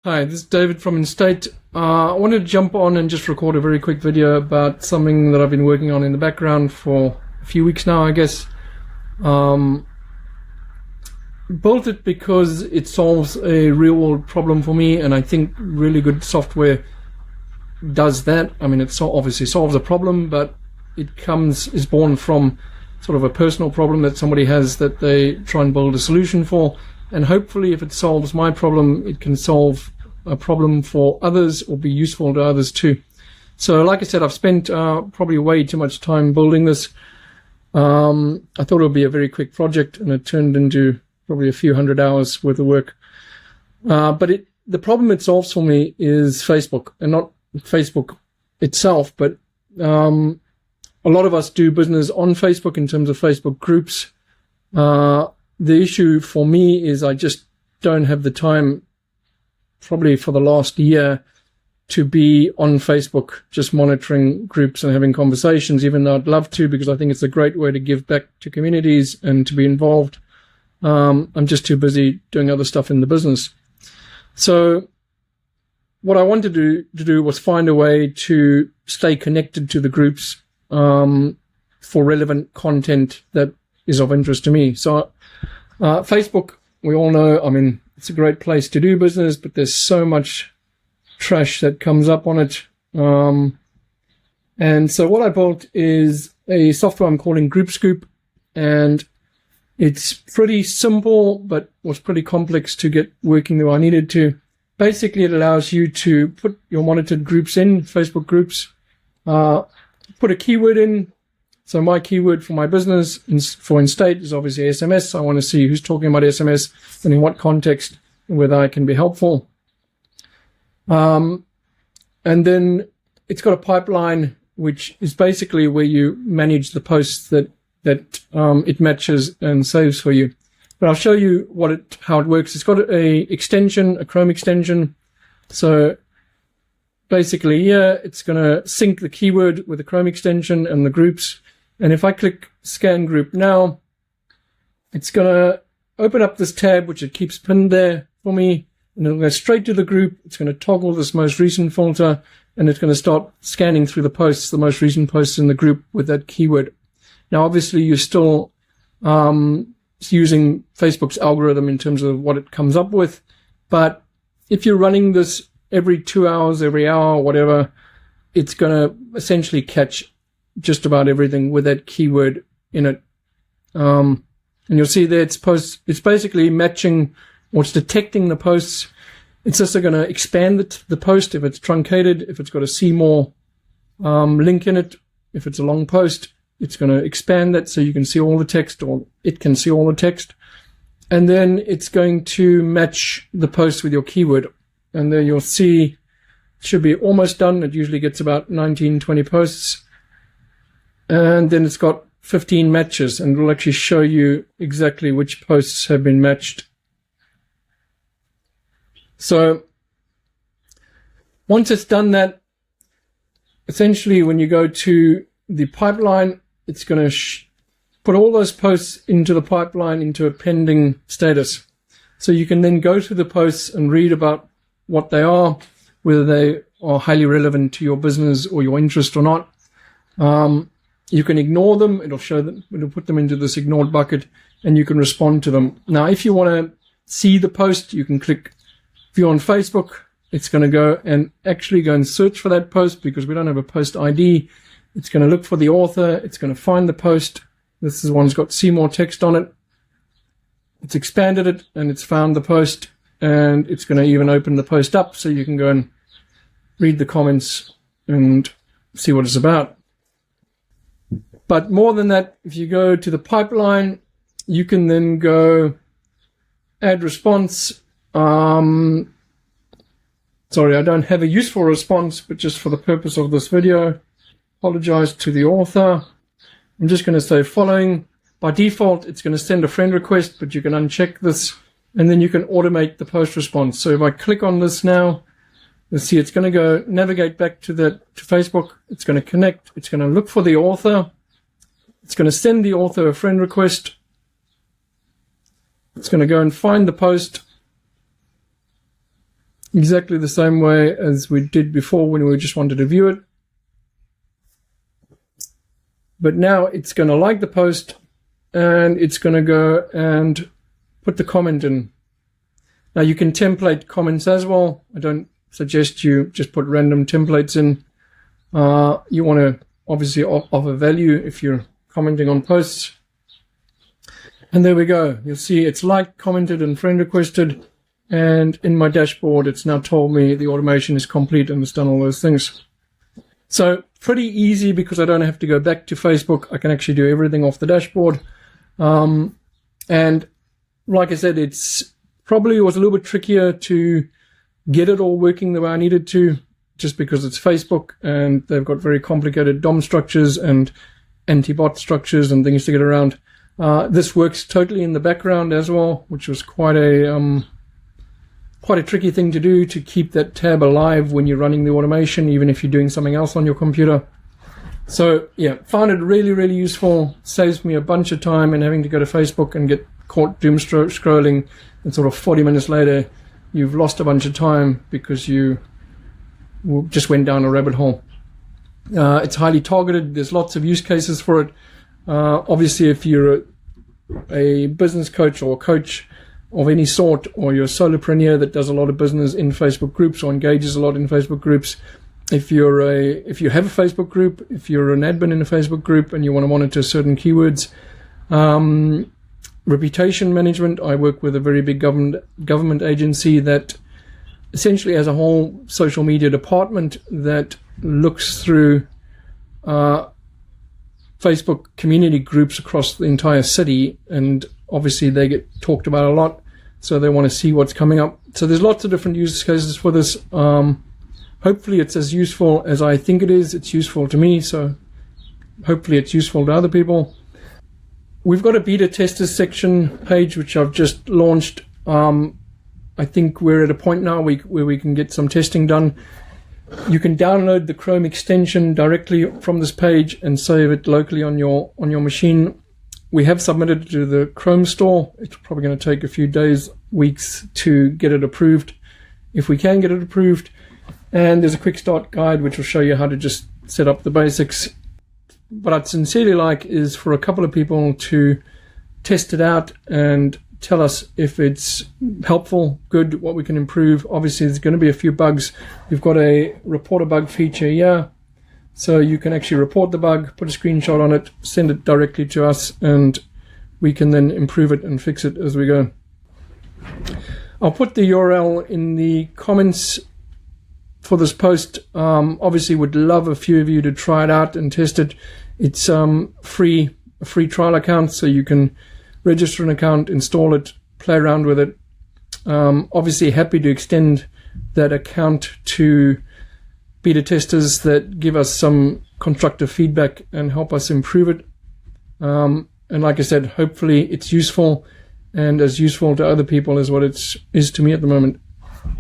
Hi, this is David from InState. I wanted to jump on and just record a very quick video about something that I've been working on in the background for a few weeks now, I guess. Built it because it solves a real-world problem for me, and I think really good software does that. I mean, it obviously solves a problem, but it is born from sort of a personal problem that somebody has that they try and build a solution for. And hopefully, if it solves my problem, it can solve a problem for others or be useful to others too. So like I said, I've spent probably way too much time building this. I thought it would be a very quick project, and it turned into probably a few hundred hours worth of work. But the problem it solves for me is Facebook, and not Facebook itself, but a lot of us do business on Facebook in terms of Facebook groups. The issue for me is I just don't have the time, probably for the last year, to be on Facebook just monitoring groups and having conversations, even though I'd love to, because I think it's a great way to give back to communities and to be involved. I'm just too busy doing other stuff in the business. So what I wanted to do was find a way to stay connected to the groups for relevant content that is of interest to me. So Facebook, we all know, I mean, it's a great place to do business, but there's so much trash that comes up on it. And so what I built is a software I'm calling GroupScoop, and it's pretty simple, but was pretty complex to get working the way I needed to. Basically, it allows you to put your monitored groups in, Facebook groups, put a keyword in. So my keyword for my business for InState is obviously SMS. I want to see who's talking about SMS and in what context, and whether I can be helpful. And then it's got a pipeline, which is basically where you manage the posts that it matches and saves for you. But I'll show you how it works. It's got a Chrome extension. So basically, it's going to sync the keyword with the Chrome extension and the groups. And if I click Scan Group Now, it's going to open up this tab, which it keeps pinned there for me. And it'll go straight to the group. It's going to toggle this most recent filter, and it's going to start scanning through the posts, the most recent posts in the group with that keyword. Now, obviously, you're still using Facebook's algorithm in terms of what it comes up with. But if you're running this every 2 hours, every hour, whatever, it's going to essentially catch just about everything with that keyword in it. And you'll see there it's basically matching, or it's detecting the posts. It's also going to expand the post if it's truncated, if it's got a see more link in it. If it's a long post, it's going to expand that so you can see all the text, or it can see all the text. And then it's going to match the post with your keyword. And there you'll see it should be almost done. It usually gets about 19, 20 posts. And then it's got 15 matches, and it'll actually show you exactly which posts have been matched. So once it's done that, essentially when you go to the pipeline, it's going to put all those posts into the pipeline into a pending status. So you can then go through the posts and read about what they are, whether they are highly relevant to your business or your interest or not. You can ignore them. It'll put them into this ignored bucket, and you can respond to them. Now, if you want to see the post, you can click View on Facebook. It's going to go and search for that post, because we don't have a post ID. It's going to look for the author. It's going to find the post. This is one's got see more text on it. It's expanded it, and it's found the post, and it's going to even open the post up so you can go and read the comments and see what it's about. But more than that, if you go to the pipeline, you can then go add response. Sorry, I don't have a useful response, but just for the purpose of this video, apologize to the author. I'm just going to say following. By default, it's going to send a friend request, but you can uncheck this, and then you can automate the post response. So if I click on this now, you'll see it's going to go navigate back to Facebook. It's going to connect. It's going to look for the author. It's going to send the author a friend request. It's going to go and find the post. exactly the same way as we did before when we just wanted to view it. But now it's going to like the post, and it's going to go and put the comment in. Now you can template comments as well. I don't suggest you just put random templates in. You want to obviously offer value if you're commenting on posts. And there we go. You'll see it's liked, commented, and friend requested. And in my dashboard, it's now told me the automation is complete and it's done all those things. So pretty easy because I don't have to go back to Facebook. I can actually do everything off the dashboard. And like I said, it's probably was a little bit trickier to get it all working the way I needed to, just because it's Facebook and they've got very complicated DOM structures and anti-bot structures and things to get around. This works totally in the background as well, which was quite a tricky thing to do, to keep that tab alive when you're running the automation, even if you're doing something else on your computer. So yeah, found it really, really useful. Saves me a bunch of time and having to go to Facebook and get caught doom scrolling, and sort of 40 minutes later you've lost a bunch of time because you just went down a rabbit hole. It's highly targeted. There's lots of use cases for it. Obviously, if you're a business coach or a coach of any sort, or you're a solopreneur that does a lot of business in Facebook groups or engages a lot in Facebook groups, if you have a Facebook group, if you're an admin in a Facebook group and you want to monitor certain keywords, reputation management. I work with a very big government agency that essentially has a whole social media department that looks through Facebook community groups across the entire city, and obviously they get talked about a lot, so they want to see what's coming up. So there's lots of different use cases for this. Hopefully it's as useful as I think it is. It's useful to me, so hopefully it's useful to other people. We've got a beta testers section page which I've just launched. I think we're at a point now where we can get some testing done. You can download the Chrome extension directly from this page and save it locally on your machine. We have submitted it to the Chrome store. It's probably going to take a few days, weeks to get it approved, if we can get it approved. And there's a quick start guide which will show you how to just set up the basics. What I'd sincerely like is for a couple of people to test it out and tell us if it's helpful, good, what we can improve. Obviously, there's going to be a few bugs. We've got a report a bug feature here, so you can actually report the bug, put a screenshot on it, send it directly to us, and we can then improve it and fix it as we go. I'll put the URL in the comments for this post. Obviously, would love a few of you to try it out and test it. It's a free trial account, so you can register an account, install it, play around with it. Obviously happy to extend that account to beta testers that give us some constructive feedback and help us improve it. And like I said, hopefully it's useful and as useful to other people as what it is to me at the moment.